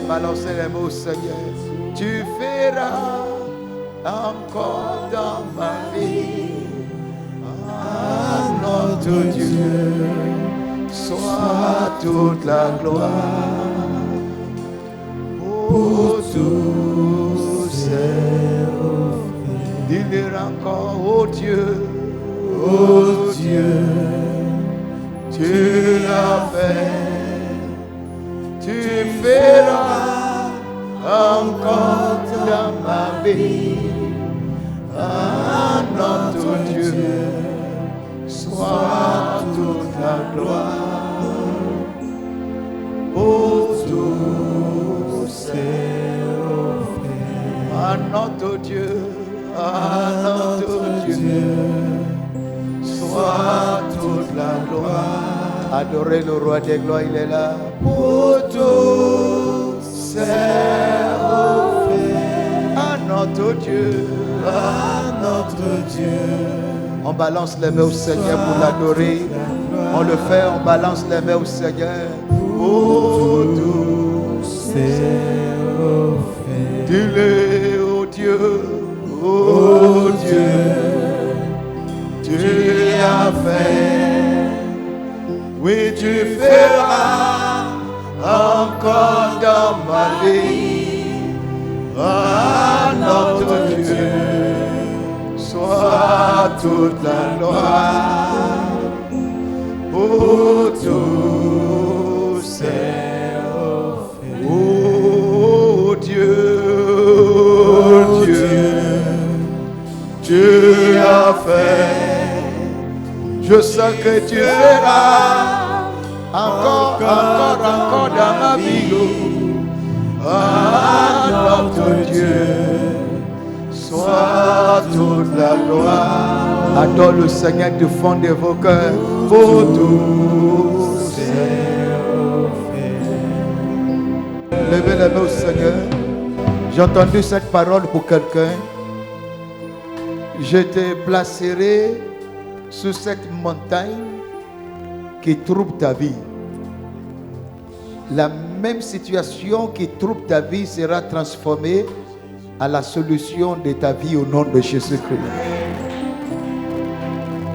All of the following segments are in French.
Balancez les mots, Seigneur. Tu feras encore dans ma vie. À notre Dieu soit toute la gloire pour tous ses offerts. Dis-le encore, oh Dieu, tu l'as fait, tu feras encore dans ma vie. À notre Dieu soit toute la gloire pour tous ses offerts. À notre Dieu, soit toute la gloire. Adorez le roi des gloires, il est là. Pour tous ses offerts. À notre Dieu, On balance les mains au Seigneur pour l'adorer. On le fait, on balance les mains au Seigneur. Pour tous ses offerts. Dis-le, oh Dieu, tu as fait, oui tu feras encore dans ma vie. À notre Dieu soit toute la gloire pour tous ses offerts. Oh Dieu, tu as fait. Je sens que tu feras encore dans ma vie. À notre Dieu soit toute la gloire. Adore le Seigneur du fond de vos cœurs pour tous ses offerts. Levez les mains au Seigneur. J'ai entendu cette parole pour quelqu'un. Je te placerai sur cette montagne qui trouble ta vie. La même situation qui trouble ta vie sera transformée à la solution de ta vie au nom de Jésus-Christ.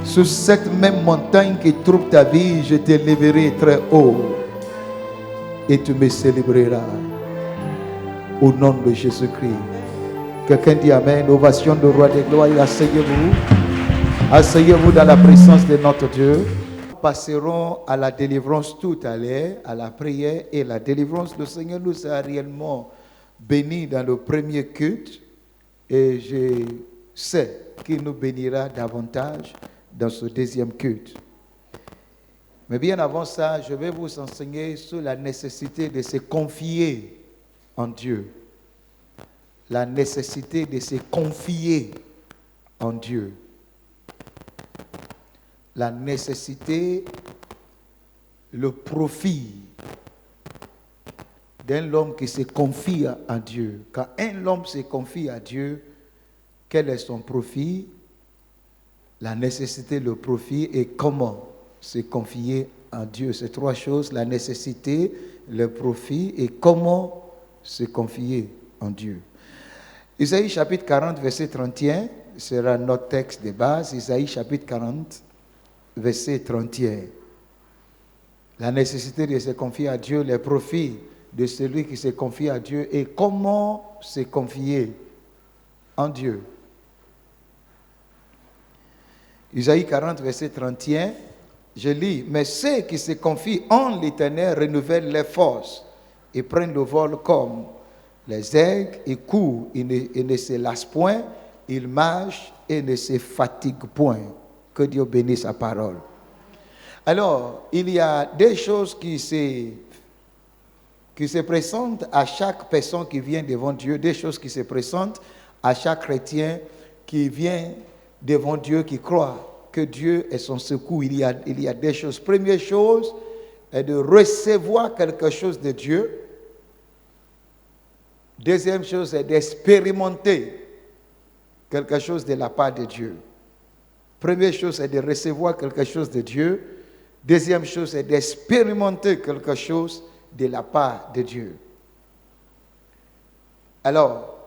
Sur cette même montagne qui trouble ta vie, je te lèverai très haut et tu me célébreras au nom de Jésus-Christ. Quelqu'un dit Amen. Ovation de roi des gloires. Asseyez-vous. Asseyez-vous dans la présence de notre Dieu. Nous passerons à la délivrance tout à l'heure, à la prière et la délivrance. Le Seigneur nous a réellement bénis dans le premier culte et je sais qu'il nous bénira davantage dans ce deuxième culte. Mais bien avant ça, je vais vous enseigner sur la nécessité de se confier en Dieu. La nécessité de se confier en Dieu. La nécessité, le profit d'un homme qui se confie à Dieu. Quand un homme se confie à Dieu, quel est son profit? La nécessité, le profit et comment se confier en Dieu. Ces trois choses, la nécessité, le profit et comment se confier en Dieu. Isaïe chapitre 40, verset 31, sera notre texte de base. Isaïe chapitre 40, verset 31. La nécessité de se confier à Dieu, les profits de celui qui se confie à Dieu et comment se confier en Dieu. Isaïe 40, verset 31, je lis, mais ceux qui se confient en l'Éternel renouvellent leurs forces et prennent le vol comme les aigles et courent et ne se lassent point, ils marchent et ne se fatiguent point. Que Dieu bénisse sa parole. Alors, il y a des choses qui se présentent à chaque personne qui vient devant Dieu, des choses qui se présentent à chaque chrétien qui vient devant Dieu, qui croit que Dieu est son secours. Il y a des choses. Première chose est de recevoir quelque chose de Dieu. Deuxième chose est d'expérimenter quelque chose de la part de Dieu. Première chose est de recevoir quelque chose de Dieu. Deuxième chose est d'expérimenter quelque chose de la part de Dieu. Alors,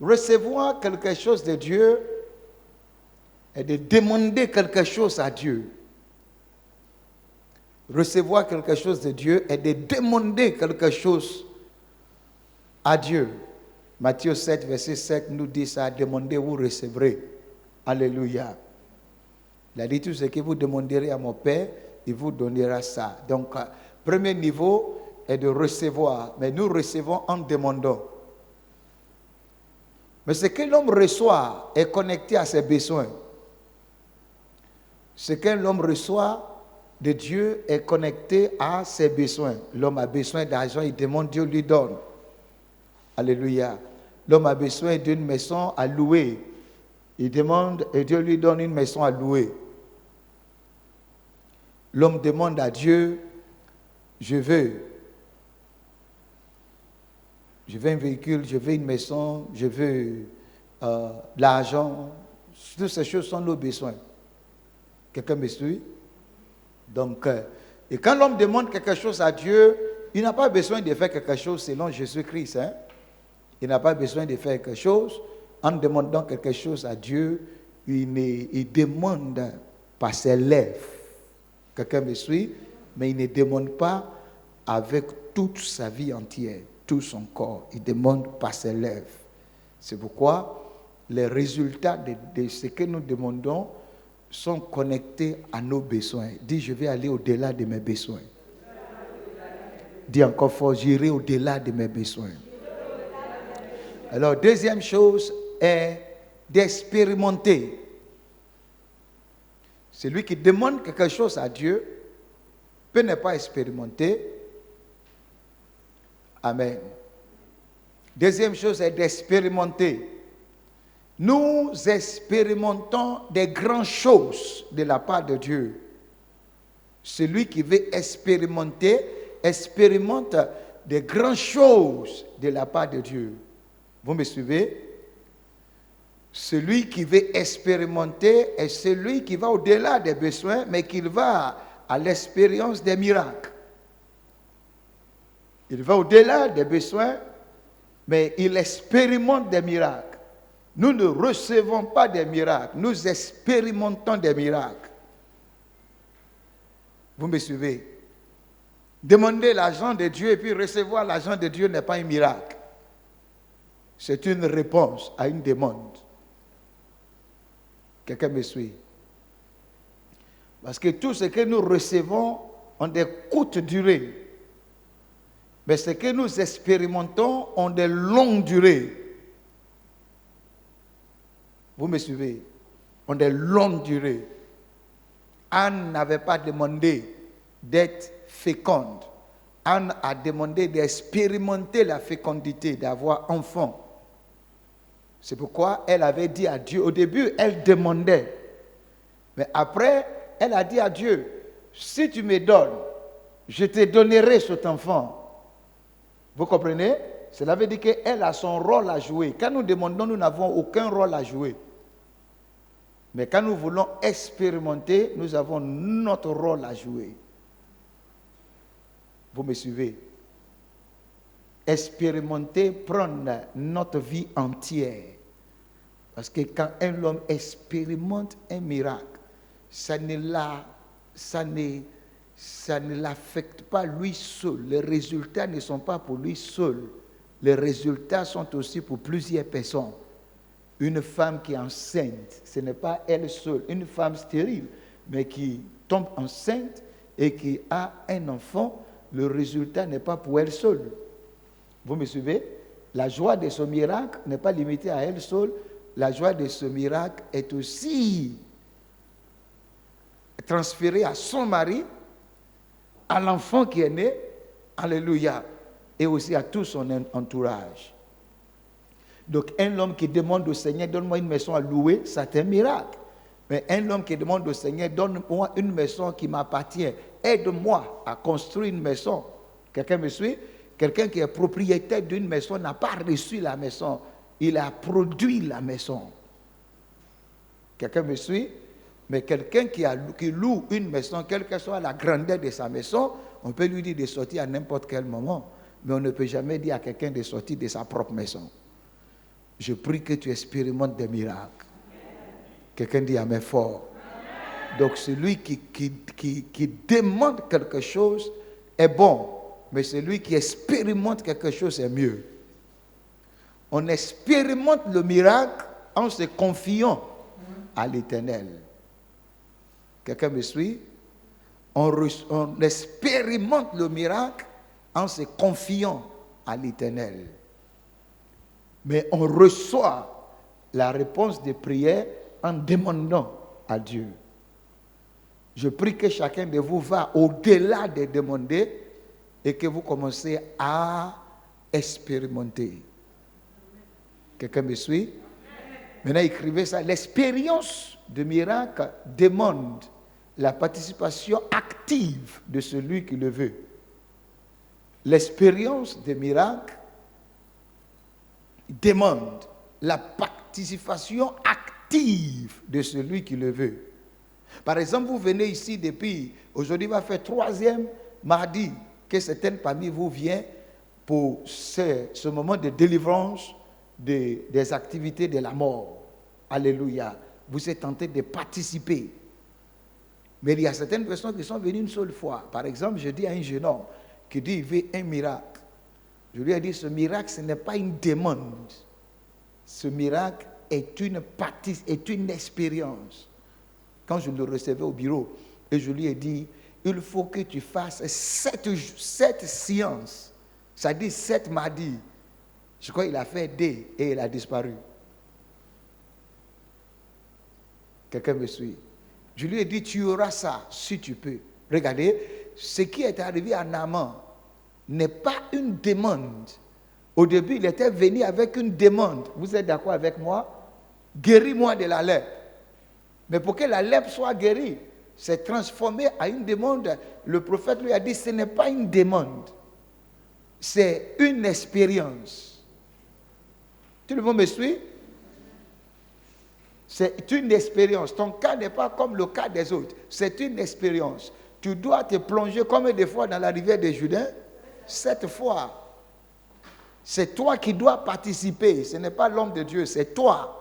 recevoir quelque chose de Dieu est de demander quelque chose à Dieu. Recevoir quelque chose de Dieu est de demander quelque chose à Dieu. Matthieu 7, verset 7 nous dit ça, demandez, vous recevrez. Alléluia. Il a dit tout ce que vous demanderez à mon Père, il vous donnera ça. Donc, premier niveau est de recevoir, mais nous recevons en demandant. Mais ce que l'homme reçoit est connecté à ses besoins. Ce que l'homme reçoit de Dieu est connecté à ses besoins. L'homme a besoin d'argent, il demande, Dieu lui donne. Alléluia. L'homme a besoin d'une maison à louer. Il demande et Dieu lui donne une maison à louer. L'homme demande à Dieu, je veux un véhicule, je veux une maison, je veux l'argent. Toutes ces choses sont nos besoins. Quelqu'un me suit? Donc, et quand l'homme demande quelque chose à Dieu, il n'a pas besoin de faire quelque chose selon Jésus-Christ. Hein? Il n'a pas besoin de faire quelque chose. En demandant quelque chose à Dieu, il demande par ses lèvres. Quelqu'un me suit? Mais il ne demande pas avec toute sa vie entière, tout son corps. Il demande par ses lèvres. C'est pourquoi les résultats de ce que nous demandons sont connectés à nos besoins. Dis, je vais aller au-delà de mes besoins. Dis encore fort, j'irai au-delà de mes besoins. Alors, deuxième chose est d'expérimenter. Celui qui demande quelque chose à Dieu peut ne pas expérimenter. Amen. Deuxième chose est d'expérimenter. Nous expérimentons des grandes choses de la part de Dieu. Celui qui veut expérimenter, expérimente des grandes choses de la part de Dieu. Vous me suivez? Celui qui veut expérimenter est celui qui va au-delà des besoins, mais qui va à l'expérience des miracles. Il va au-delà des besoins, mais il expérimente des miracles. Nous ne recevons pas des miracles, nous expérimentons des miracles. Vous me suivez? Demander l'argent de Dieu et puis recevoir l'argent de Dieu n'est pas un miracle. C'est une réponse à une demande. Quelqu'un me suit? Parce que tout ce que nous recevons ont des courtes durées. Mais ce que nous expérimentons ont des longues durées. Vous me suivez? Ont des longues durées. Anne n'avait pas demandé d'être féconde. Anne a demandé d'expérimenter la fécondité, d'avoir enfant. C'est pourquoi elle avait dit à Dieu, au début elle demandait, mais après elle a dit à Dieu, si tu me donnes, je te donnerai cet enfant. Vous comprenez? Cela veut dire qu'elle a son rôle à jouer. Quand nous demandons, nous n'avons aucun rôle à jouer. Mais quand nous voulons expérimenter, nous avons notre rôle à jouer. Vous me suivez? Expérimenter, prendre notre vie entière. Parce que quand un homme expérimente un miracle, ça ne l'affecte pas lui seul. Les résultats ne sont pas pour lui seul. Les résultats sont aussi pour plusieurs personnes. Une femme qui est enceinte, ce n'est pas elle seule. Une femme stérile, mais qui tombe enceinte et qui a un enfant, le résultat n'est pas pour elle seule. Vous me suivez? La joie de ce miracle n'est pas limitée à elle seule. La joie de ce miracle est aussi transférée à son mari, à l'enfant qui est né, alléluia, et aussi à tout son entourage. Donc un homme qui demande au Seigneur, donne-moi une maison à louer, c'est un miracle. Mais un homme qui demande au Seigneur, donne-moi une maison qui m'appartient, aide-moi à construire une maison. Quelqu'un me suit? Quelqu'un qui est propriétaire d'une maison n'a pas reçu la maison, il a produit la maison. Quelqu'un me suit? Mais quelqu'un qui loue une maison, quelle que soit la grandeur de sa maison, on peut lui dire de sortir à n'importe quel moment. Mais on ne peut jamais dire à quelqu'un de sortir de sa propre maison. Je prie que tu expérimentes des miracles. Quelqu'un dit amen fort. Donc celui qui demande quelque chose est bon, mais celui qui expérimente quelque chose est mieux. On expérimente le miracle en se confiant à l'Éternel. Quelqu'un me suit? On expérimente le miracle en se confiant à l'Éternel. Mais on reçoit la réponse des prières en demandant à Dieu. Je prie que chacun de vous va au-delà de demander et que vous commencez à expérimenter. Quelqu'un me suit? Maintenant, écrivez ça. L'expérience de miracle demande la participation active de celui qui le veut. L'expérience de miracle demande la participation active de celui qui le veut. Par exemple, vous venez ici depuis, aujourd'hui va faire 3e mardi que certaines parmi vous viennent pour ce moment de délivrance des activités de la mort. Alléluia. Vous êtes tentés de participer. Mais il y a certaines personnes qui sont venues une seule fois. Par exemple, je dis à un jeune homme qui dit il veut un miracle. Je lui ai dit, ce miracle, ce n'est pas une demande. Ce miracle est une expérience. Quand je le recevais au bureau, et je lui ai dit, il faut que tu fasses 7 séances. Ça dit 7 mardis. Je crois qu'il a fait D et il a disparu. Quelqu'un me suit? Je lui ai dit, tu auras ça si tu peux. Regardez, ce qui est arrivé à Naaman n'est pas une demande. Au début, il était venu avec une demande. Vous êtes d'accord avec moi? Guéris-moi de la lèpre. Mais pour que la lèpre soit guérie, c'est transformé à une demande. Le prophète lui a dit, ce n'est pas une demande. C'est une expérience. Tout le monde me suit? C'est une expérience. Ton cas n'est pas comme le cas des autres. C'est une expérience. Tu dois te plonger combien de fois dans la rivière de Jourdain? 7 fois. C'est toi qui dois participer. Ce n'est pas l'homme de Dieu, c'est toi.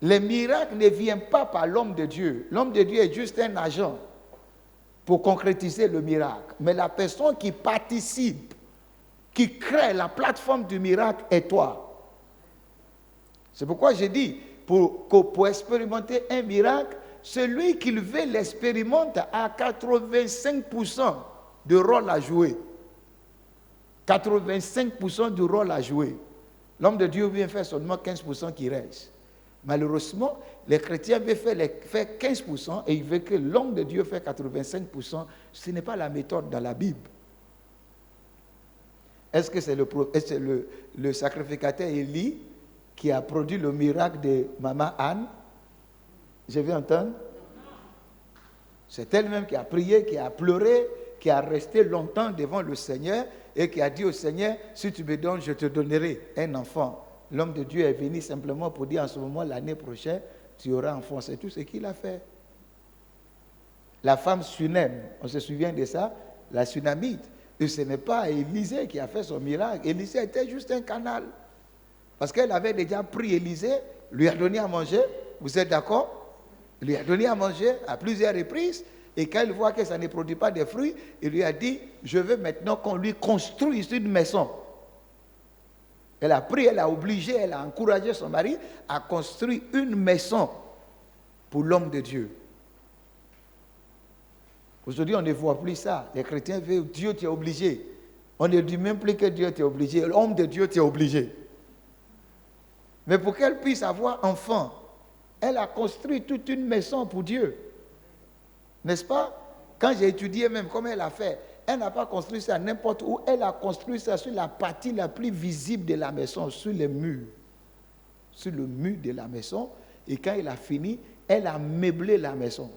Les miracles ne viennent pas par l'homme de Dieu. L'homme de Dieu est juste un agent pour concrétiser le miracle. Mais la personne qui participe, qui crée la plateforme du miracle est toi. C'est pourquoi j'ai dit, pour expérimenter un miracle, celui qui veut l'expérimente a 85% de rôle à jouer. 85% du rôle à jouer. L'homme de Dieu vient faire seulement 15% qui reste. Malheureusement, les chrétiens veulent faire 15% et ils veulent que l'homme de Dieu fasse 85%. Ce n'est pas la méthode dans la Bible. Est-ce que c'est le sacrificateur Élie qui a produit le miracle de Maman Anne? Je vais entendre. C'est elle-même qui a prié, qui a pleuré, qui a resté longtemps devant le Seigneur et qui a dit au Seigneur, si tu me donnes, je te donnerai un enfant. L'homme de Dieu est venu simplement pour dire en ce moment, l'année prochaine, tu auras un enfant. C'est tout ce qu'il a fait. La femme Sunem, on se souvient de ça, la Sunamite. Et ce n'est pas Élisée qui a fait son miracle. Élisée était juste un canal. Parce qu'elle avait déjà pris Élisée, lui a donné à manger. Vous êtes d'accord? Il lui a donné à manger à plusieurs reprises. Et quand il voit que ça ne produit pas de fruits, il lui a dit, je veux maintenant qu'on lui construise une maison. Elle a pris, elle a obligé, elle a encouragé son mari à construire une maison pour l'homme de Dieu. Aujourd'hui, on ne voit plus ça. Les chrétiens veulent Dieu t'est obligé. On ne dit même plus que Dieu t'est obligé. L'homme de Dieu t'est obligé. Mais pour qu'elle puisse avoir enfant, elle a construit toute une maison pour Dieu. N'est-ce pas? Quand j'ai étudié même comment elle a fait, elle n'a pas construit ça n'importe où. Elle a construit ça sur la partie la plus visible de la maison, sur les murs. Sur le mur de la maison. Et quand elle a fini, elle a meublé la maison.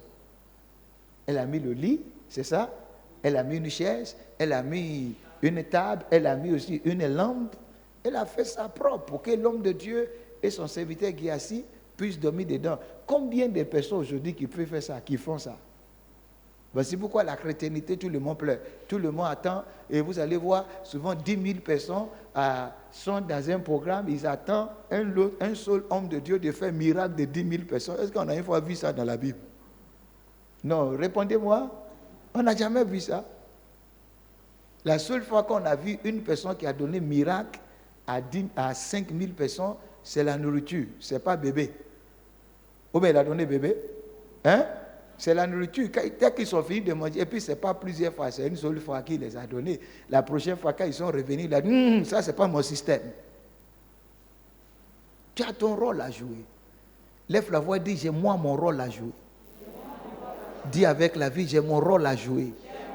Elle a mis le lit, c'est ça? Elle a mis une chaise, elle a mis une table, elle a mis aussi une lampe. Elle a fait ça propre pour que l'homme de Dieu et son serviteur qui est assis puissent dormir dedans. Combien de personnes aujourd'hui qui peuvent faire ça, qui font ça? Voici pourquoi la chrétienté, tout le monde pleure. Tout le monde attend. Et vous allez voir, souvent 10 000 personnes sont dans un programme. Ils attendent un seul homme de Dieu de faire miracle de 10 000 personnes. Est-ce qu'on a une fois vu ça dans la Bible? Non, répondez-moi. On n'a jamais vu ça. La seule fois qu'on a vu une personne qui a donné miracle à 5 000 personnes, c'est la nourriture. Ce n'est pas bébé. Ou bien il a donné bébé? Hein? C'est la nourriture. Dès qu'ils sont finis de manger, et puis ce n'est pas plusieurs fois, c'est une seule fois qu'il les a donnés. La prochaine fois, quand ils sont revenus, il a dit, ça, ce n'est pas mon système. Tu as ton rôle à jouer. Lève la voix et dis, j'ai moi mon rôle à jouer. Dis avec la vie, j'ai mon rôle à jouer.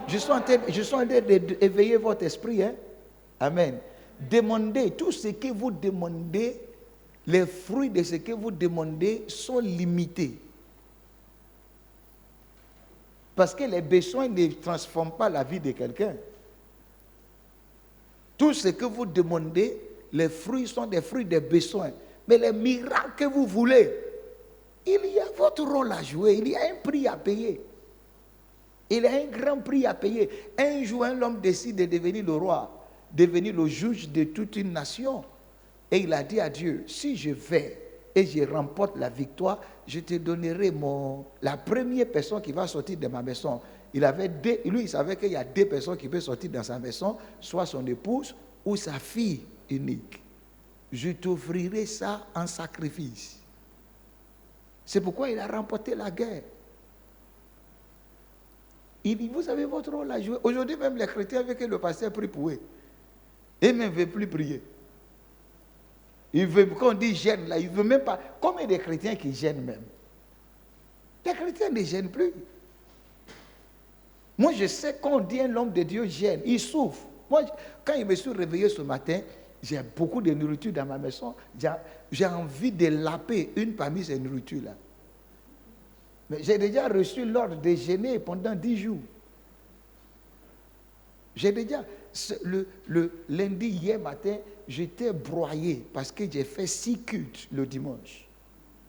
Je suis en train d'éveiller votre esprit. Hein? Amen. Demandez, tout ce que vous demandez, les fruits de ce que vous demandez sont limités. Parce que les besoins ne transforment pas la vie de quelqu'un. Tout ce que vous demandez, les fruits sont des fruits des besoins. Mais les miracles que vous voulez, il y a votre rôle à jouer, il y a un prix à payer. Il y a un grand prix à payer. Un jour, un homme décide de devenir le roi, devenir le juge de toute une nation. Et il a dit à Dieu, si je vais et je remporte la victoire, je te donnerai la première personne qui va sortir de ma maison. Lui, il savait qu'il y a 2 personnes qui peuvent sortir dans sa maison, soit son épouse ou sa fille unique. Je t'offrirai ça en sacrifice. C'est pourquoi il a remporté la guerre. Il dit, vous avez votre rôle à jouer. Aujourd'hui, même les chrétiens veulent que le pasteur prie pour eux. Et même ne veulent plus prier. Il veut qu'on dise gêne là, il veut même pas. Combien de chrétiens qui gênent même? Les chrétiens ne gênent plus. Moi, je sais qu'on dit un homme de Dieu gêne, il souffre. Moi, quand je me suis réveillé ce matin, j'ai beaucoup de nourriture dans ma maison. J'ai envie de laper une parmi ces nourritures-là. Mais j'ai déjà reçu l'ordre de jeûner pendant 10 jours. J'ai déjà, le lundi, hier matin, j'étais broyé parce que j'ai fait 6 cultes le dimanche.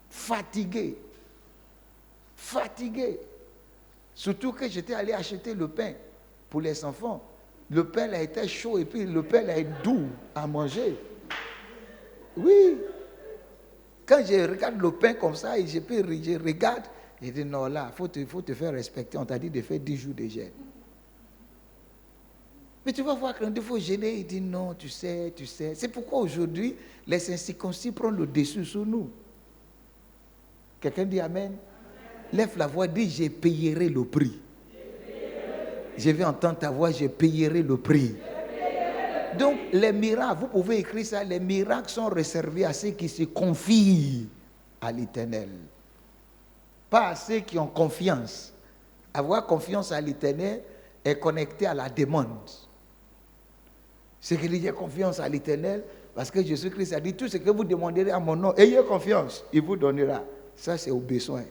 Fatigué. Fatigué. Surtout que j'étais allé acheter le pain pour les enfants. Le pain là était chaud et puis le pain là est doux à manger. Oui. Quand je regarde le pain comme ça et je regarde, je dis non là, il faut te faire respecter. On t'a dit de faire 10 jours de jeûne. Mais tu vas voir quand il faut gêner, il dit non, tu sais. C'est pourquoi aujourd'hui, les incirconcis prennent le dessus sur nous. Quelqu'un dit amen? Lève la voix, dis, je payerai le prix. Je vais entendre ta voix, je payerai le prix. Donc, les miracles, vous pouvez écrire ça, les miracles sont réservés à ceux qui se confient à l'Éternel. Pas à ceux qui ont confiance. Avoir confiance à l'Éternel est connecté à la demande. Ceux qui disent confiance à l'Éternel, parce que Jésus-Christ a dit, tout ce que vous demanderez à mon nom, ayez confiance, il vous donnera. Ça, c'est au besoin.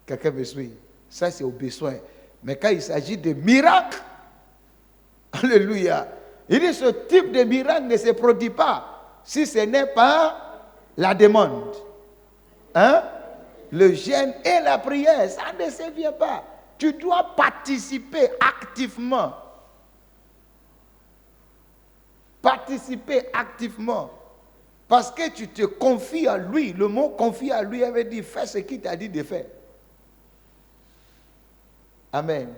Quelqu'un me suit? Ça, c'est au besoin. Mais quand il s'agit de miracles, alléluia, il dit, ce type de miracle ne se produit pas si ce n'est pas la demande. Hein? Le jeûne et la prière, ça ne se vient pas. Tu dois participer activement. Participer activement. Parce que tu te confies à lui. Le mot confier à lui avait dit, fais ce qu'il t'a dit de faire. Amen.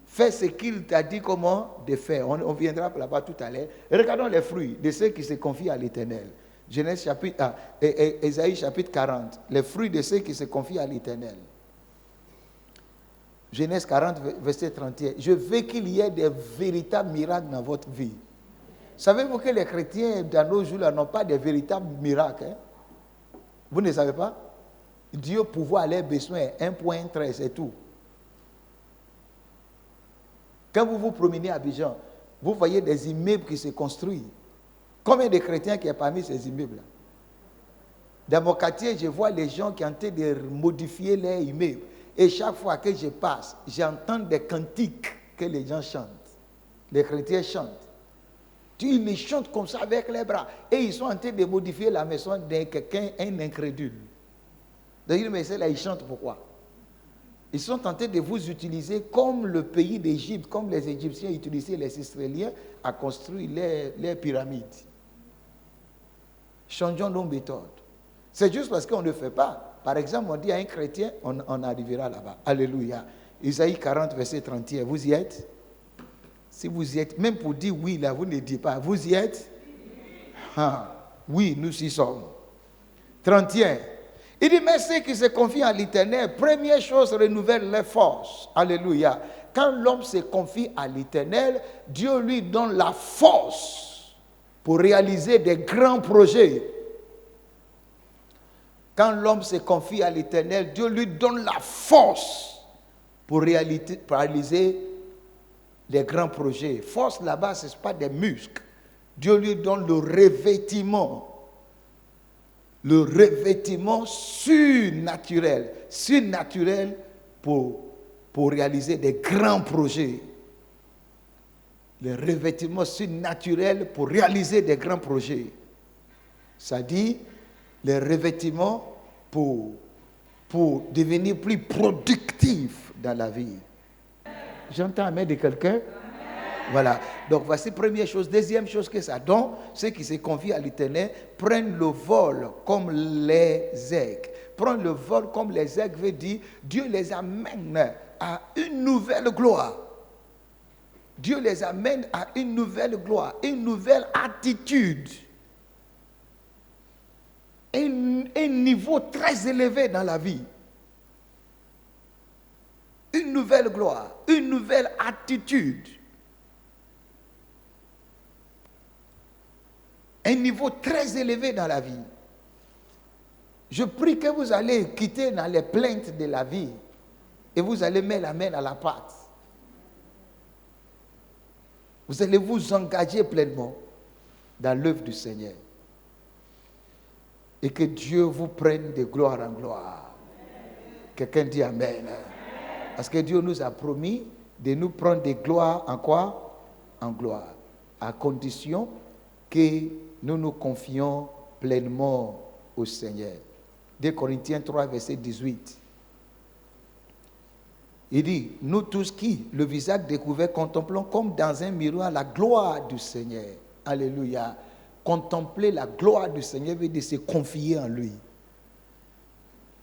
Fais ce qu'il t'a dit comment de faire. On viendra là-bas tout à l'heure. Regardons les fruits de ceux qui se confient à l'Éternel. Ésaïe chapitre 40. Les fruits de ceux qui se confient à l'Éternel. Genèse 40, verset 31. Je veux qu'il y ait des véritables miracles dans votre vie. Savez-vous que les chrétiens dans nos jours n'ont pas de véritables miracles? Hein? Vous ne savez pas? Dieu pouvoir aller besoin 1.13, c'est tout. Quand vous vous promenez à Abidjan, vous voyez des immeubles qui se construisent. Combien de chrétiens qui sont parmi ces immeubles-là? Dans mon quartier, je vois les gens qui ont tenté de modifier leurs immeubles. Et chaque fois que je passe, j'entends des cantiques que les gens chantent. Les chrétiens chantent. Ils les chantent comme ça avec les bras. Et ils sont en train de modifier la maison de quelqu'un, un incrédule. Donc, mais c'est là, ils chantent pourquoi? Ils sont tentés de vous utiliser comme le pays d'Égypte, comme les Égyptiens utilisaient les Israéliens à construire les pyramides. Changeons nos méthodes. C'est juste parce qu'on ne fait pas. Par exemple, on dit à un chrétien, on arrivera là-bas. Alléluia. Isaïe 40, verset 31. Vous y êtes? Si vous y êtes, même pour dire oui, là, vous ne dites pas. Vous y êtes? Ah, oui, nous y sommes. 31. Il dit, mais ceux qui se confient à l'Éternel, première chose, renouvelle les forces. Alléluia. Quand l'homme se confie à l'Éternel, Dieu lui donne la force pour réaliser des grands projets. Quand l'homme se confie à l'Éternel, Dieu lui donne la force pour réaliser des grands projets. Force là-bas, ce n'est pas des muscles. Dieu lui donne le revêtement surnaturel pour réaliser des grands projets. Le revêtement surnaturel pour réaliser des grands projets. Ça dit, le revêtement pour devenir plus productif dans la vie. J'entends amen de quelqu'un? Voilà. Donc voici première chose. Deuxième chose que ça donne, ceux qui se confient à l'Éternel prennent le vol comme les aigles. Prendre le vol comme les aigles veut dire Dieu les amène à une nouvelle gloire. Dieu les amène à une nouvelle gloire, une nouvelle attitude. Un niveau très élevé dans la vie. Une nouvelle gloire, une nouvelle attitude. Un niveau très élevé dans la vie. Je prie que vous allez quitter dans les plaintes de la vie et vous allez mettre la main à la pâte. Vous allez vous engager pleinement dans l'œuvre du Seigneur. Et que Dieu vous prenne de gloire en gloire. Quelqu'un dit Amen. Parce que Dieu nous a promis de nous prendre de gloire en quoi? En gloire. À condition que nous nous confions pleinement au Seigneur. 2 Corinthiens 3, verset 18. Il dit, nous tous qui, le visage découvert, contemplons comme dans un miroir la gloire du Seigneur. Alléluia. Contempler la gloire du Seigneur veut dire se confier en lui.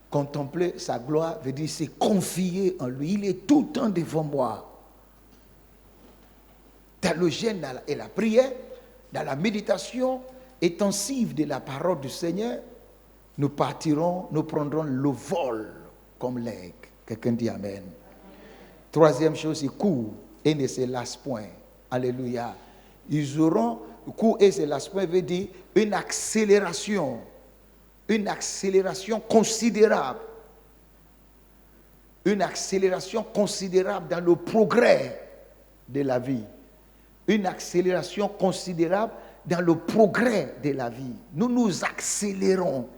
Contempler sa gloire veut dire se confier en lui. Il est tout le temps devant moi. Dans le jeûne et la prière, dans la méditation intensive de la parole du Seigneur, nous partirons, nous prendrons le vol comme l'aigle. Quelqu'un dit Amen. Troisième chose, ils courent et ne se lassent point. Alléluia. Ils auront, courent et se lassent point veut dire une accélération considérable. Une accélération considérable dans le progrès de la vie. Une accélération considérable dans le progrès de la vie. Nous nous accélérons.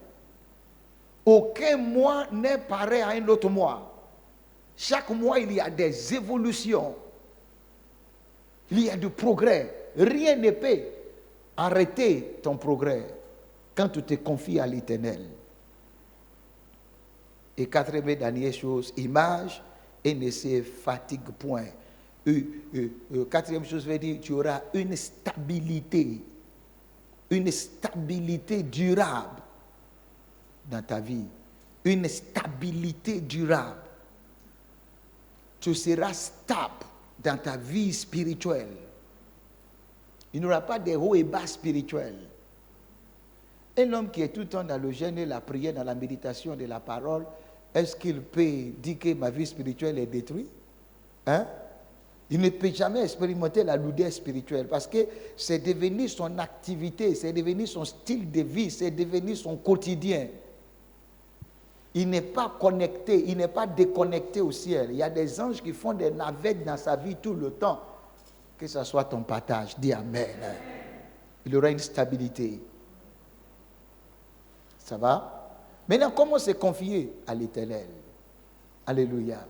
Aucun mois n'est pareil à un autre mois. Chaque mois, il y a des évolutions. Il y a du progrès. Rien ne peut arrêter ton progrès quand tu te confies à l'Éternel. Et quatrième et dernière chose, image et ne se fatigue point. Quatrième chose veut dire tu auras une stabilité durable dans ta vie. Une stabilité durable. Tu seras stable dans ta vie spirituelle. Il n'y aura pas de hauts et bas spirituels. Un homme qui est tout le temps dans le jeûne et la prière, dans la méditation de la parole, est-ce qu'il peut dire que ma vie spirituelle est détruite? Hein? Il ne peut jamais expérimenter la lourdeur spirituelle parce que c'est devenu son activité, c'est devenu son style de vie, c'est devenu son quotidien. Il n'est pas connecté, il n'est pas déconnecté au ciel. Il y a des anges qui font des navettes dans sa vie tout le temps. Que ce soit ton partage, dis Amen. Il aura une stabilité. Ça va? Maintenant, comment se confier à l'Éternel? Alléluia.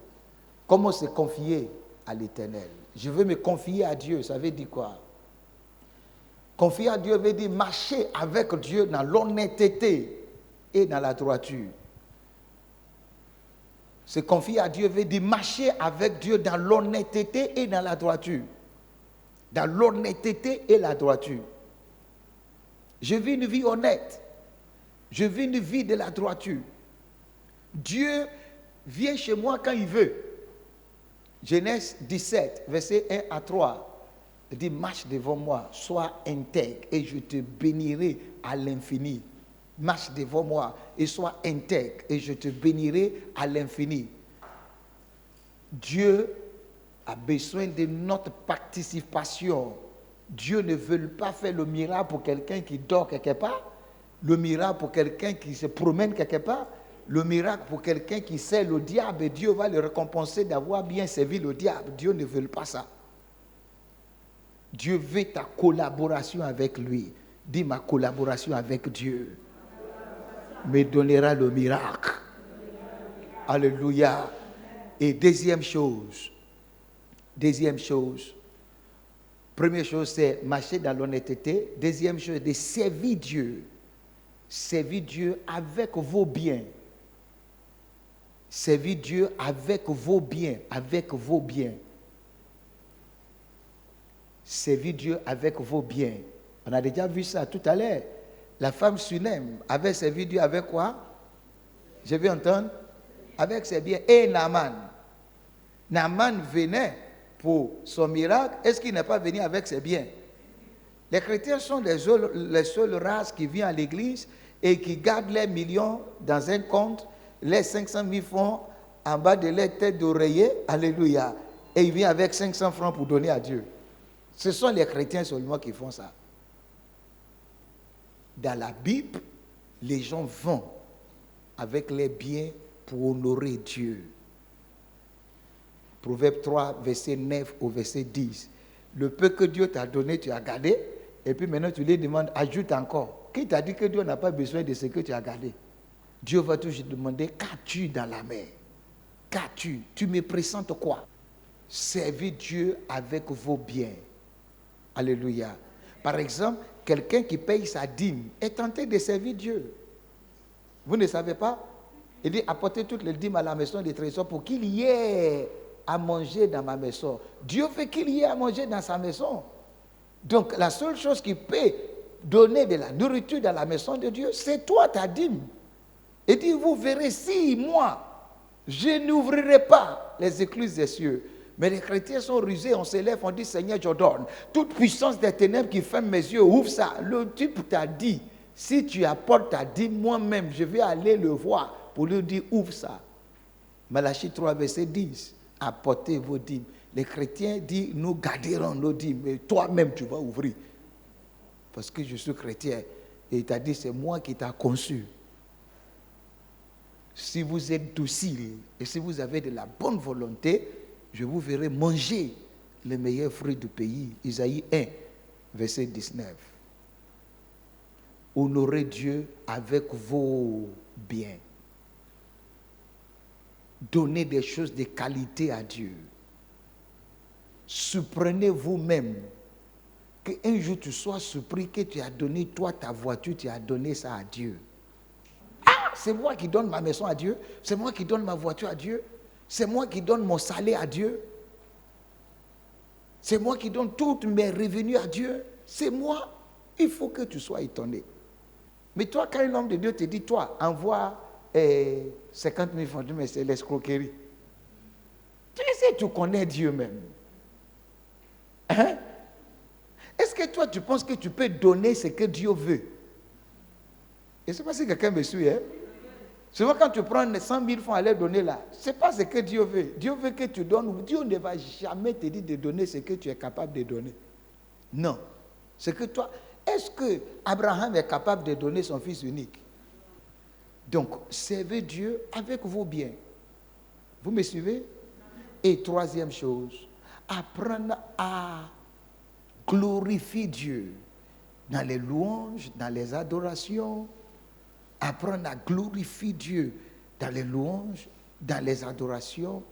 Comment se confier à l'Éternel? Je veux me confier à Dieu, ça veut dire quoi? Confier à Dieu veut dire marcher avec Dieu dans l'honnêteté et dans la droiture. Se confier à Dieu veut dire marcher avec Dieu dans l'honnêteté et dans la droiture. Dans l'honnêteté et la droiture. Je vis une vie honnête. Je vis une vie de la droiture. Dieu vient chez moi quand il veut. Genèse 17, verset 1 à 3. Il dit, marche devant moi, sois intègre et je te bénirai à l'infini. Marche devant moi et sois intègre et je te bénirai à l'infini. Dieu a besoin de notre participation. Dieu ne veut pas faire le miracle pour quelqu'un qui dort quelque part, le miracle pour quelqu'un qui se promène quelque part, le miracle pour quelqu'un qui sert le diable et Dieu va le récompenser d'avoir bien servi le diable. Dieu ne veut pas ça. Dieu veut ta collaboration avec lui. Dis, ma collaboration avec Dieu me donnera le miracle. Alléluia. Et deuxième chose, première chose c'est marcher dans l'honnêteté. Deuxième chose, de servir Dieu. Servir Dieu avec vos biens. Servir Dieu avec vos biens. Avec vos biens. Servir Dieu avec vos biens. On a déjà vu ça tout à l'heure. La femme Sunem avait servi Dieu avec quoi? Je vais entendre. Avec ses biens. Et Naaman. Naaman venait pour son miracle. Est-ce qu'il n'est pas venu avec ses biens? Les chrétiens sont les seules races qui viennent à l'église et qui gardent les millions dans un compte, les 500 000 francs en bas de leur tête d'oreiller. Alléluia. Et ils viennent avec 500 francs pour donner à Dieu. Ce sont les chrétiens seulement qui font ça. Dans la Bible, les gens vont avec les biens pour honorer Dieu. Proverbe 3, verset 9 au verset 10. Le peu que Dieu t'a donné, tu as gardé. Et puis maintenant, tu lui demandes, ajoute encore. Qui t'a dit que Dieu n'a pas besoin de ce que tu as gardé? Dieu va toujours demander, qu'as-tu dans la main? Qu'as-tu? Tu me présentes quoi? Servez Dieu avec vos biens. Alléluia. Par exemple, quelqu'un qui paye sa dîme est tenté de servir Dieu. Vous ne savez pas? Il dit, apportez toutes les dîmes à la maison des trésors pour qu'il y ait à manger dans ma maison. Dieu veut qu'il y ait à manger dans sa maison. Donc, la seule chose qui peut donner de la nourriture dans la maison de Dieu, c'est toi, ta dîme. Il dit, vous verrez si moi, je n'ouvrirai pas les écluses des cieux. Mais les chrétiens sont rusés, on se lève, on dit, Seigneur, je donne. Toute puissance des ténèbres qui ferme mes yeux, ouvre ça. Le type t'a dit, si tu apportes ta dîme, moi-même, je vais aller le voir pour lui dire, ouvre ça. Malachie 3, verset 10, apportez vos dîmes. Les chrétiens disent, nous garderons nos dîmes, mais toi-même, tu vas ouvrir. Parce que je suis chrétien. Et il t'a dit, c'est moi qui t'ai conçu. Si vous êtes docile et si vous avez de la bonne volonté, je vous verrai manger les meilleurs fruits du pays. Isaïe 1, verset 19. Honorez Dieu avec vos biens. Donnez des choses de qualité à Dieu. Surprenez vous-même. Qu'un jour tu sois surpris que tu as donné, toi, ta voiture, tu as donné ça à Dieu. Ah, c'est moi qui donne ma maison à Dieu. C'est moi qui donne ma voiture à Dieu. C'est moi qui donne mon salaire à Dieu. C'est moi qui donne tous mes revenus à Dieu. C'est moi. Il faut que tu sois étonné. Mais toi, quand un homme de Dieu te dit, toi, envoie 50 000 francs, mais c'est l'escroquerie. Tu sais, tu connais Dieu même. Hein? Est-ce que toi, tu penses que tu peux donner ce que Dieu veut? Je ne sais pas si quelqu'un me suit. Hein? Souvent, quand tu prends 100 000 francs à leur donner là, ce n'est pas ce que Dieu veut. Dieu veut que tu donnes. Dieu ne va jamais te dire de donner ce que tu es capable de donner. Non. C'est que toi, est-ce que Abraham est capable de donner son fils unique? Donc, servez Dieu avec vos biens. Vous me suivez? Et troisième chose, apprendre à glorifier Dieu dans les louanges, dans les adorations. Apprendre à glorifier Dieu dans les louanges, dans les adorations,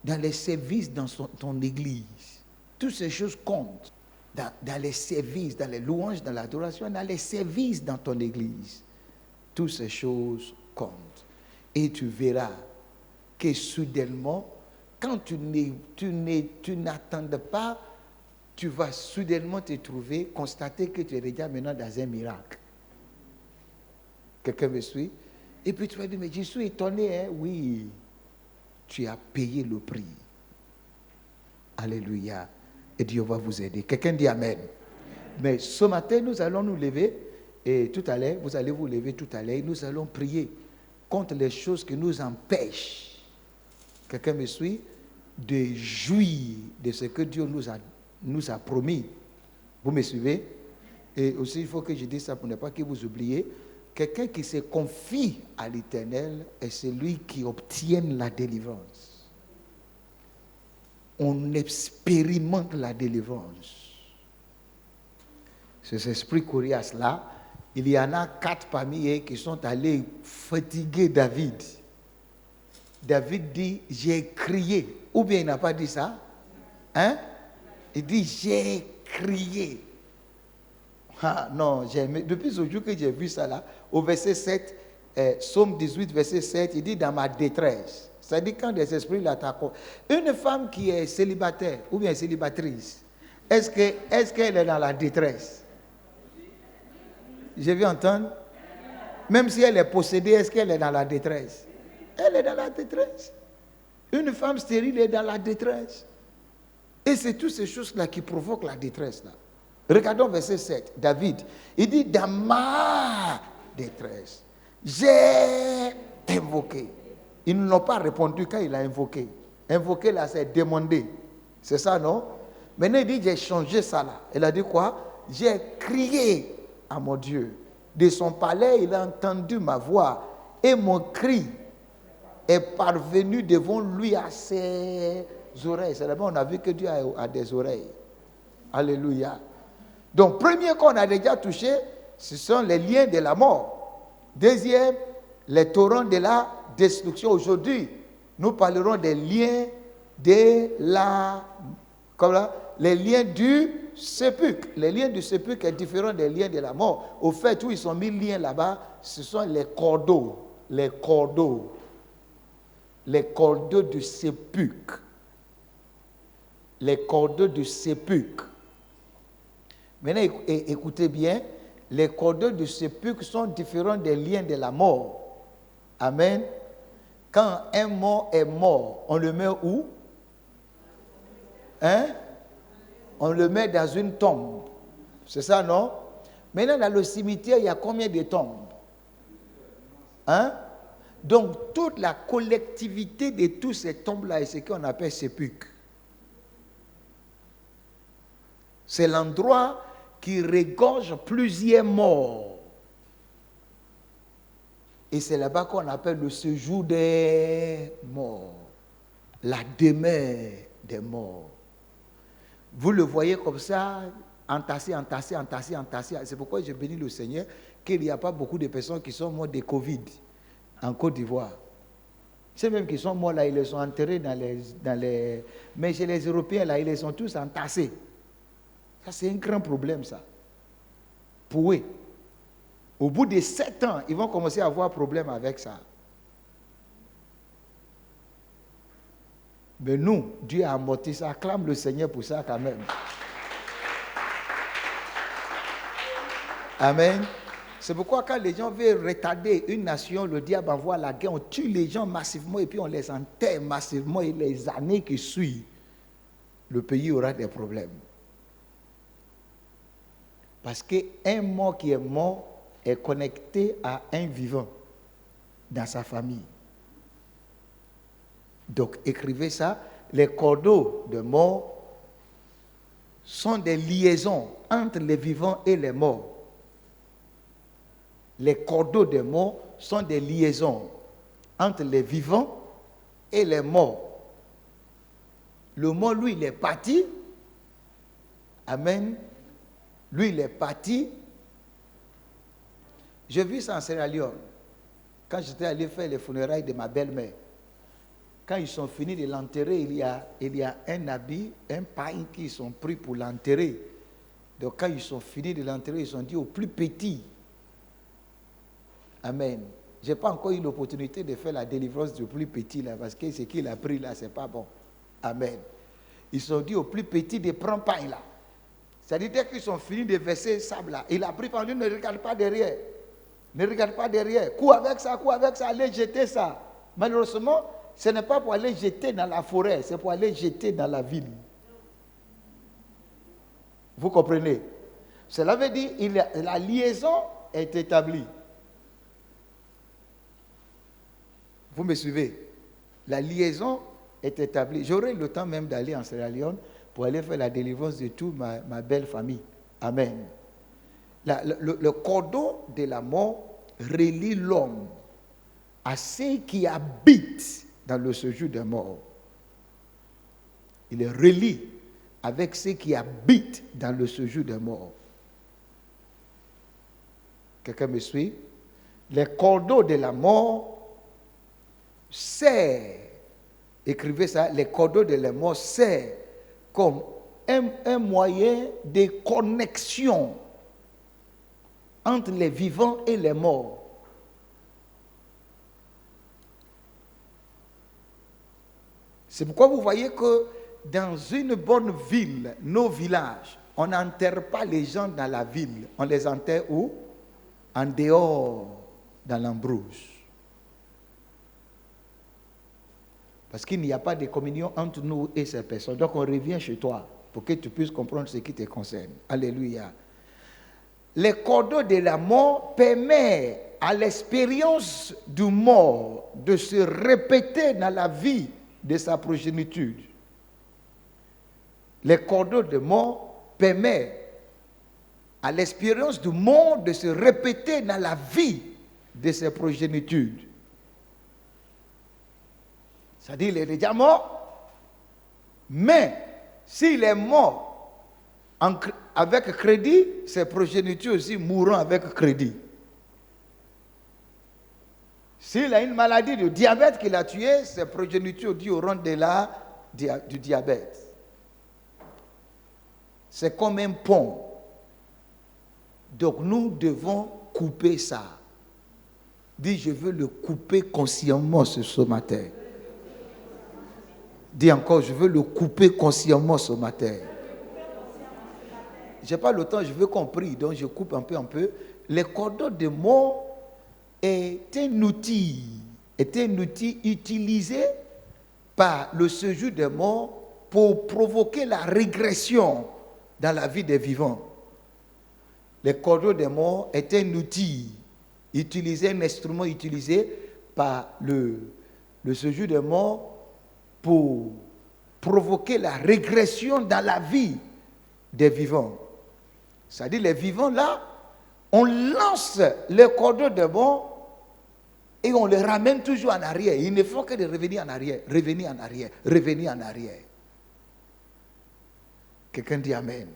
dans les services dans ton église. Toutes ces choses comptent. Dans les services, dans les louanges, dans l'adoration, dans les services dans ton église. Toutes ces choses comptent. Et tu verras que soudainement, quand tu n'attends pas, tu vas soudainement te trouver, constater que tu es déjà maintenant dans un miracle. Quelqu'un me suit? Et puis tu vas dire, mais je suis étonné, hein? Oui, tu as payé le prix. Alléluia. Et Dieu va vous aider. Quelqu'un dit Amen. Mais ce matin, nous allons nous lever, et tout à l'heure, vous allez vous lever tout à l'heure, et nous allons prier contre les choses qui nous empêchent, quelqu'un me suit, de jouir de ce que Dieu nous a promis. Vous me suivez? Et aussi, il faut que je dise ça pour ne pas que vous oubliez, quelqu'un qui se confie à l'Éternel est celui qui obtient la délivrance. On expérimente la délivrance. Ces esprits coriaces-là, il y en a 4 parmi eux qui sont allés fatiguer David. David dit, j'ai crié. Ou bien il n'a pas dit ça? Hein? Il dit, j'ai crié. Ah non, depuis ce jour que j'ai vu ça là, au verset 7, Psaume 18, verset 7, il dit, dans ma détresse. C'est-à-dire quand des esprits l'attaquent. Une femme qui est célibataire ou bien célibatrice, est-ce qu'elle est dans la détresse? Je vais entendre. Même si elle est possédée, est-ce qu'elle est dans la détresse? Elle est dans la détresse. Une femme stérile est dans la détresse. Et c'est toutes ces choses-là qui provoquent la détresse. Là. Regardons verset 7. David, il dit, dans ma détresse, j'ai invoqué. Ils ne l'ont pas répondu quand il a invoqué. Invoqué là, c'est demander. C'est ça, non? Maintenant, il dit, j'ai changé ça là. Il a dit quoi? J'ai crié à mon Dieu. De son palais, il a entendu ma voix et mon cri est parvenu devant lui à ses oreilles. C'est là-bas on a vu que Dieu a des oreilles. Alléluia. Donc, premier qu'on a déjà touché, ce sont les liens de la mort. Deuxième, les torrents de la destruction. Aujourd'hui, nous parlerons des liens de la... Comme là, les liens du sépulcre. Les liens du sépulcre est différent des liens de la mort. Au fait, où ils sont mis liens là-bas, ce sont les cordeaux. Les cordeaux. Les cordeaux du sépulcre. Les cordeaux du sépulcre. Maintenant, écoutez bien. Les cordeaux du sépulcre sont différents des liens de la mort. Amen. Quand un mort est mort, on le met où? Hein? On le met dans une tombe. C'est ça, non? Maintenant, dans le cimetière, il y a combien de tombes? Hein? Donc, toute la collectivité de toutes ces tombes-là est ce qu'on appelle sépulcre. C'est l'endroit qui regorge plusieurs morts. Et c'est là-bas qu'on appelle le séjour des morts. La demeure des morts. Vous le voyez comme ça, entassé, entassé, entassé, entassé. C'est pourquoi je bénis le Seigneur qu'il n'y a pas beaucoup de personnes qui sont mortes de Covid en Côte d'Ivoire. Ceux même qui sont morts là, ils les sont enterrés dans les... Mais chez les Européens là, ils les sont tous entassés. Ça, c'est un grand problème, ça. Pour eux. Au bout de 7 ans, ils vont commencer à avoir problème avec ça. Mais nous, Dieu a amorti ça. Acclame le Seigneur pour ça quand même. Amen. C'est pourquoi quand les gens veulent retarder une nation, le diable envoie la guerre, on tue les gens massivement et puis on les enterre massivement et les années qui suivent, le pays aura des problèmes. Parce qu'un mort qui est mort est connecté à un vivant dans sa famille. Donc, écrivez ça. Les cordeaux de mort sont des liaisons entre les vivants et les morts. Les cordeaux de mort sont des liaisons entre les vivants et les morts. Le mort, lui, il est parti. Amen. Lui, il est parti. J'ai vu ça en Sierra Leone. Quand j'étais allé faire les funérailles de ma belle-mère. Quand ils sont finis de l'enterrer, il y a un habit, un pain qu'ils sont pris pour l'enterrer. Donc quand ils sont finis de l'enterrer, ils ont dit au plus petit. Amen. Je n'ai pas encore eu l'opportunité de faire la délivrance du plus petit là, parce que ce qu'il a pris là, ce n'est pas bon. Amen. Ils ont dit au plus petit de prendre pain là. C'est-à-dire dès qu'ils sont finis de verser sable là, il a pris par lui, ne regarde pas derrière. Ne regarde pas derrière. Cours avec ça, allez jeter ça. Malheureusement, ce n'est pas pour aller jeter dans la forêt, c'est pour aller jeter dans la ville. Vous comprenez? Cela veut dire que la liaison est établie. Vous me suivez? La liaison est établie. J'aurai le temps même d'aller en Sierra Leone pour aller faire la délivrance de toute ma belle famille. Amen. Le cordon de la mort relie l'homme à ceux qui habitent dans le séjour des morts. Il est relié avec ceux qui habitent dans le séjour des morts. Quelqu'un me suit? Les cordons de la mort servent, écrivez ça, les cordons de la mort servent comme un moyen de connexion entre les vivants et les morts. C'est pourquoi vous voyez que dans une bonne ville, nos villages, on n'enterre pas les gens dans la ville. On les enterre où? En dehors, dans l'embrousse. Parce qu'il n'y a pas de communion entre nous et ces personnes. Donc on revient chez toi pour que tu puisses comprendre ce qui te concerne. Alléluia. Les cordons de la mort permettent à l'expérience du mort de se répéter dans la vie de sa progéniture. Les cordons de mort permettent à l'expérience du mort de se répéter dans la vie de ses progénitures. C'est-à-dire qu'il est déjà mort, mais s'il est mort avec crédit, ses progénitures aussi mourront avec crédit. S'il a une maladie de diabète qu'il a tué, ses progénitures auront du diabète. C'est comme un pont. Donc nous devons couper ça. Dis, je veux le couper consciemment ce matin. Dis encore, je veux le couper consciemment ce matin. Je n'ai pas le temps, je veux qu'on prie, donc je coupe un peu. Les cordons de mort est un outil utilisé par le séjour des morts pour provoquer la régression dans la vie des vivants. Les cordons de mort est un outil utilisé, un instrument utilisé par le séjour des morts pour provoquer la régression dans la vie des vivants. C'est-à-dire les vivants là, on lance les cordons de mort et on les ramène toujours en arrière. Il ne faut que de revenir en arrière, revenir en arrière, revenir en arrière. Quelqu'un dit Amen.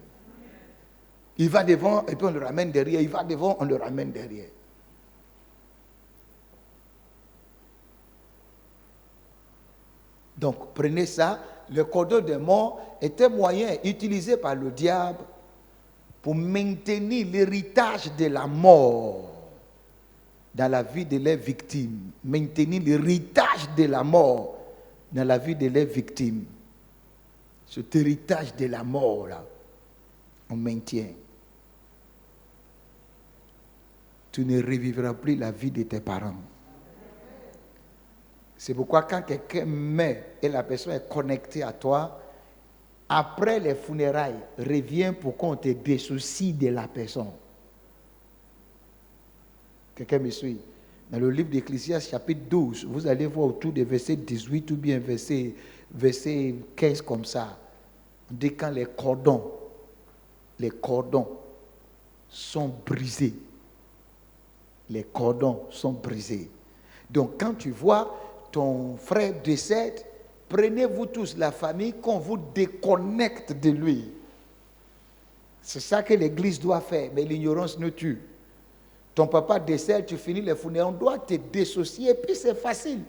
Il va devant et puis on le ramène derrière. Il va devant, on le ramène derrière. Donc prenez ça. Le cordon de mort est un moyen utilisé par le diable pour maintenir l'héritage de la mort dans la vie de leurs victimes. Maintenir l'héritage de la mort dans la vie de leurs victimes. Cet héritage de la mort là, on maintient. Tu ne revivras plus la vie de tes parents. C'est pourquoi quand quelqu'un meurt et la personne est connectée à toi, après les funérailles, reviens pour qu'on te dissoucie de la personne. Quelqu'un me suit? Dans le livre d'Ecclésiaste, chapitre 12, vous allez voir autour des versets 18 ou bien verset 15 comme ça. On dit quand les cordons sont brisés. Les cordons sont brisés. Donc quand tu vois ton frère décède, prenez-vous tous la famille qu'on vous déconnecte de lui. C'est ça que l'Église doit faire, mais l'ignorance nous tue. Ton papa décède, tu finis les funérailles, on doit te dissocier, et puis c'est facile.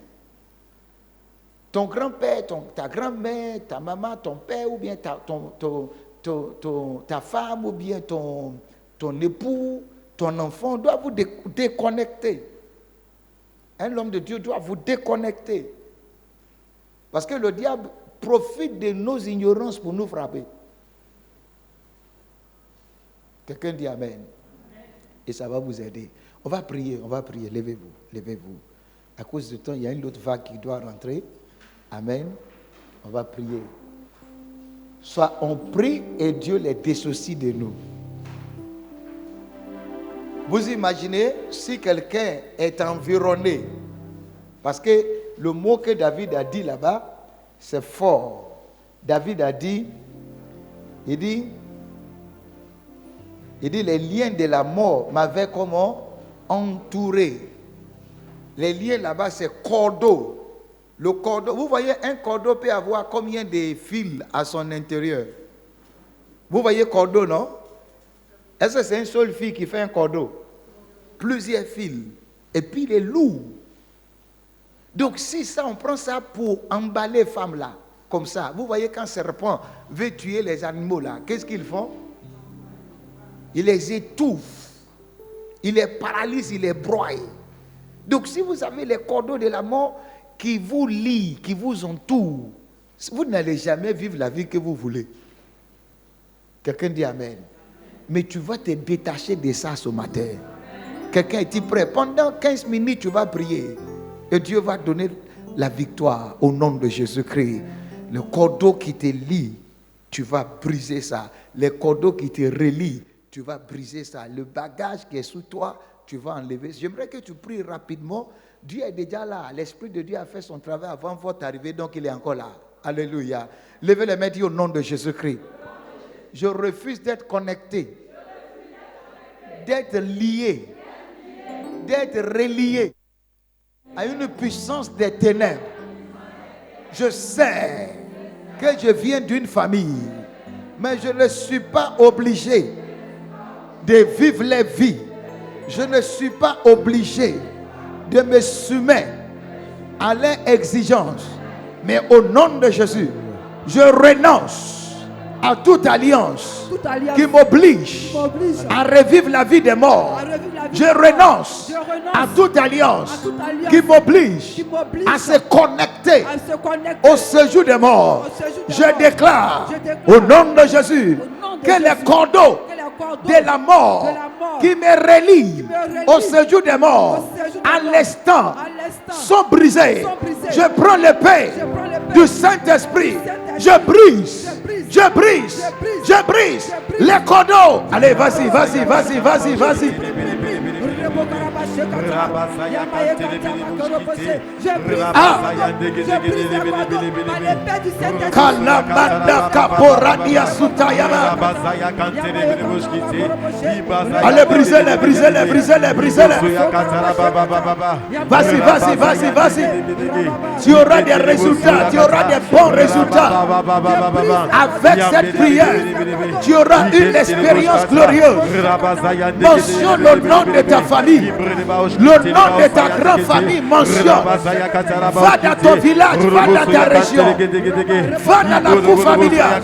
Ton grand-père, ta grand-mère, ta maman, ton père, ou bien ta femme, ou bien ton époux, ton enfant, doit vous déconnecter. Un homme de Dieu doit vous déconnecter. Parce que le diable profite de nos ignorances pour nous frapper. Quelqu'un dit Amen. Et ça va vous aider. On va prier. Levez-vous, levez-vous. À cause du temps, il y a une autre vague qui doit rentrer. Amen. On va prier. Soit on prie et Dieu les dissocie de nous. Vous imaginez si quelqu'un est environné, parce que le mot que David a dit là-bas, c'est fort. David a dit, il dit, les liens de la mort m'avaient comment entouré. Les liens là-bas, c'est cordeau. Le cordeau, vous voyez, un cordeau peut avoir combien de fils à son intérieur? Vous voyez cordeau, non? Est-ce que c'est un seul fil qui fait un cordeau? Plusieurs fils. Et puis il est lourd. Donc si ça, on prend ça pour emballer les femmes là, comme ça. Vous voyez quand serpent veut tuer les animaux là, qu'est-ce qu'ils font? Ils les étouffent. Ils les paralysent, ils les broient. Donc si vous avez les cordeaux de la mort qui vous lient, qui vous entourent, vous n'allez jamais vivre la vie que vous voulez. Quelqu'un dit Amen. Mais tu vas te détacher de ça ce matin. Quelqu'un est-il prêt? Pendant 15 minutes, tu vas prier. Et Dieu va donner la victoire au nom de Jésus-Christ. Le cordeau qui te lie, tu vas briser ça. Les cordeaux qui te relient, tu vas briser ça. Le bagage qui est sous toi, tu vas enlever. J'aimerais que tu pries rapidement. Dieu est déjà là. L'Esprit de Dieu a fait son travail avant votre arrivée, donc il est encore là. Alléluia. Levez les mains, dis au nom de Jésus-Christ. Je refuse d'être connecté, d'être lié, d'être relié à une puissance des ténèbres. Je sais que je viens d'une famille, mais je ne suis pas obligé de vivre les vies. Je ne suis pas obligé de me soumettre à leurs exigences. Mais au nom de Jésus, je renonce à toute alliance qui m'oblige à revivre la vie des morts. Je renonce à toute alliance qui m'oblige à se connecter au séjour des morts. Je déclare au nom de Jésus que les cordeaux de la mort qui me relient au séjour des morts à l'instant sont brisés. Je prends l'épée du Saint-Esprit. Je brise les cordeaux. Allez, vas-y. Allez, brisez-les. Vas-y. Tu auras des résultats, tu auras des bons résultats. Avec cette prière, tu auras une expérience glorieuse. Mentionne le nom de ta famille, le nom de ta grande famille. Mentionne. Va dans ton village, va dans ta région, va dans la cour familiale.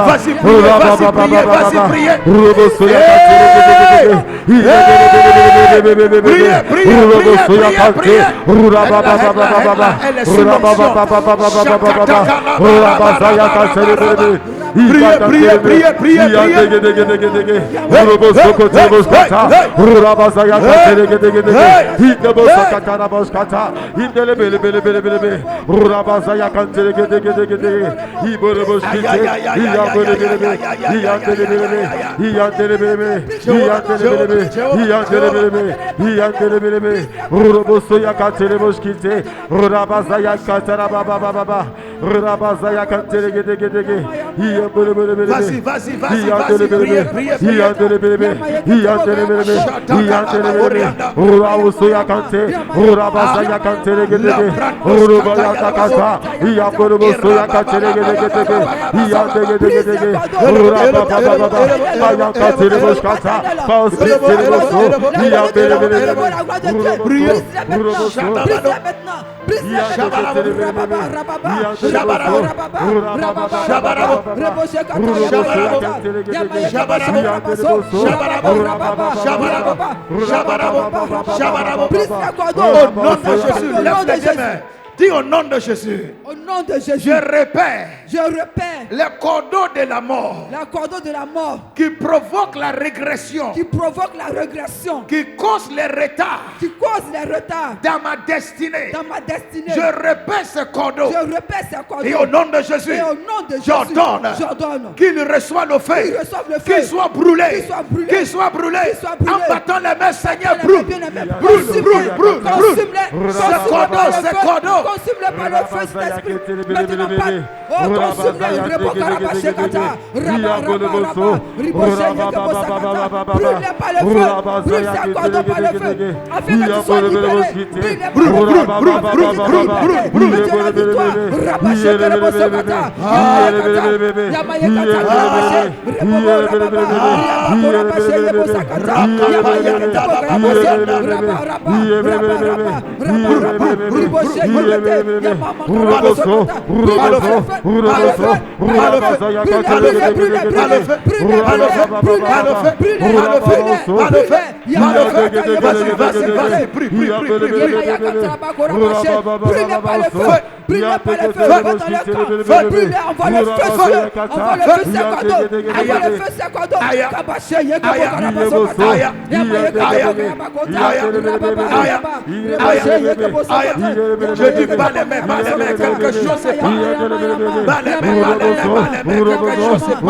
Vas-y, prie. Dis au nom de Jésus. Au nom de Jésus. Je repère. Je repère. Les cordons de la mort. Les cordons de la mort. Qui provoquent la régression. Qui provoquent la régression. Qui causent les retards. Qui causent les retards. Dans ma destinée. Dans ma destinée. Je repère ce cordon. Je repère ce cordon. Et au nom de Jésus. Et au nom de Jésus. J'ordonne. Qu'il reçoit le feu. Qu'il reçoive le feu. Qu'il soit brûlé. Qu'il soit brûlé. Qu'il soit brûlé. Qu'il soit brûlé. En battant les mains, Seigneur, brûle. Brûle. Ce cordon. Consume-le par le feu, Saint-Esprit. Maintenant, oh, consume-le. Rebokarabashekata. Rabarabara. Ribosheyekebosakata. Brûle-le par le feu. Brûle ce cordon par le feu. Afin que tu sois libéré. Brûle-le par le feu. Brûle la victoire. Rabashekebosakata. Yamayekata. Je dis pas les mains, quelque chose c'est pas. Quelque chose c'est pas.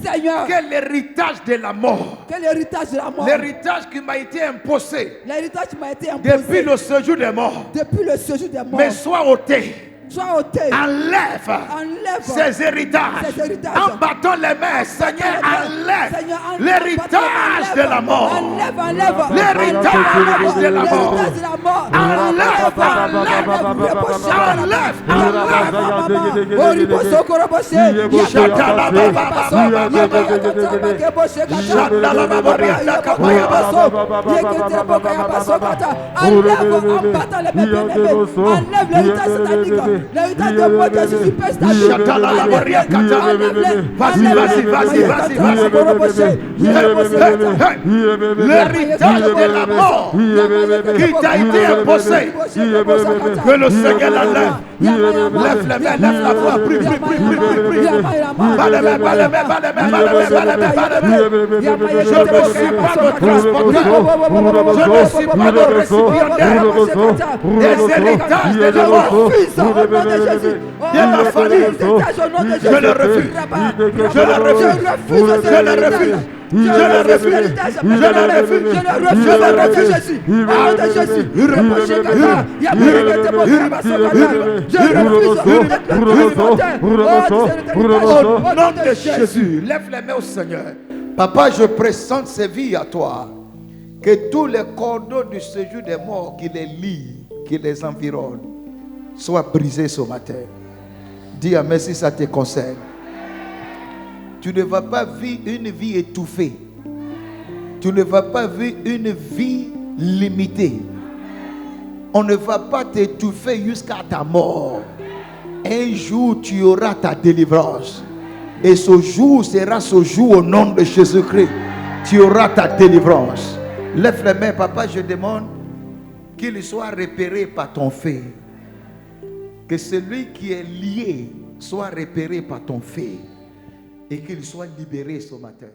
Seigneur, quel héritage de la mort. Quel héritage de la mort. L'héritage qui m'a été imposé. L'héritage qui m'a été imposé. Depuis le séjour des morts. Depuis le séjour des morts. Mais sois ôté. Enlève ces héritages. En battant les mains, Seigneur, enlève l'héritage de la mort. L'héritage de la mort. L'héritage de moi, je suis superstation. L'héritage de la mort qui t'a été imposé, que le Seigneur l'enlève. Lève les mains, lève la voix, prie, prie, prie, prie, prie. Je ne suis pas le transporteur, je ne suis pas le récipiendaire des héritages de la mort, de ma famille. Je le refuse, je le refuse, je le refuse. Je le refuse, je le refuse, je le refuse, Jésus. Au nom de Jésus, je refuse au nom de Jésus. Lève les mains au Seigneur. Papa, je présente ces vies à toi. Que tous les cordons du séjour des morts qui les lient, qui les environnent, soient brisés ce matin. Dis Amen si ça te concerne. Tu ne vas pas vivre une vie étouffée. Tu ne vas pas vivre une vie limitée. On ne va pas t'étouffer jusqu'à ta mort. Un jour, tu auras ta délivrance. Et ce jour sera ce jour au nom de Jésus-Christ. Tu auras ta délivrance. Lève les mains, papa, je demande qu'il soit repéré par ton feu. Que celui qui est lié soit repéré par ton feu. Et qu'il soit libéré ce matin.